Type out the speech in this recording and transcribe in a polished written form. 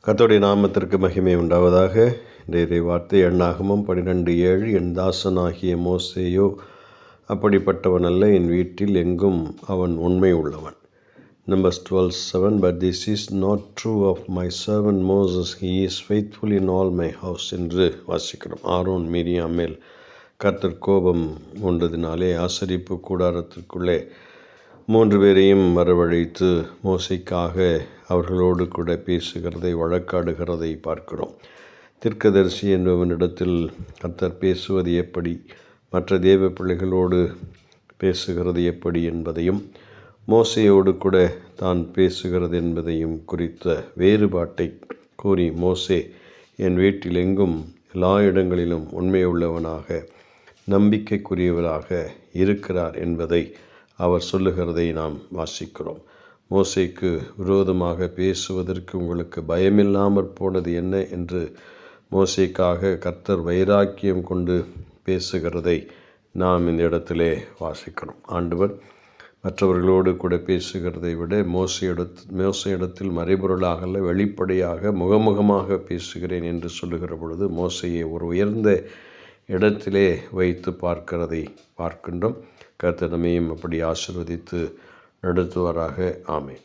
கர்த்தருடைய நாமத்திற்கு மகிமை உண்டாவதாக. இன்றைய வார்த்தை எண்ணாகமம் 12:7. என் தாசனாகிய மோசேயோ அப்படிப்பட்டவன் அல்ல, என் வீட்டில் எங்கும் அவன் உண்மை உள்ளவன். Numbers 12:7. But this is not true of my servant Moses, he is faithful in all my house என்று வாசிக்கிறோம். ஆரோன் மீரியாம் மேல் கர்த்தர் கோபம் கொண்டதினாலே ஆசரிப்பு கூடாரத்திற்குள்ளே 3 பேரையும் வரவழைத்து மோசைக்காக அவர்களோடு கூட பேசுகிறதை, வழக்காடுகிறதை பார்க்கிறோம். தீர்க்கதரிசி என்பவனிடத்தில் கர்த்தர் பேசுவது எப்படி, மற்ற தேவ பிள்ளைகளோடு பேசுகிறது எப்படி என்பதையும், மோசையோடு கூட தான் பேசுகிறது என்பதையும் குறித்த வேறுபாட்டை கூறி, மோசே என் வீட்டில் எங்கும் எல்லா இடங்களிலும் உண்மையுள்ளவனாக நம்பிக்கைக்குரியவராக இருக்கிறார் என்பதை அவர் சொல்லுகிறதை நாம் வாசிக்கிறோம். மோசேக்கு விரோதமாக பேசுவதற்கு உங்களுக்கு பயமில்லாமற் போனது என்ன என்று மோசேக்காக கர்த்தர் வைராக்கியம் கொண்டு பேசுகிறதை நாம் இந்த இடத்திலே வாசிக்கிறோம். ஆண்டவர் மற்றவர்களோடு கூட பேசுகிறதை விட மோசையிடத்தில் மறைபொருளாக அல்ல, வெளிப்படையாக முகமுகமாக பேசுகிறேன் என்று சொல்லுகிற பொழுது மோசையை ஒரு உயர்ந்த இடத்திலே வைத்து பார்க்கிறதை பார்க்கின்றோம். கர்த்தர் நம்மையும் அப்படி ஆசீர்வதித்து நடத்துவாராக. ஆமென்.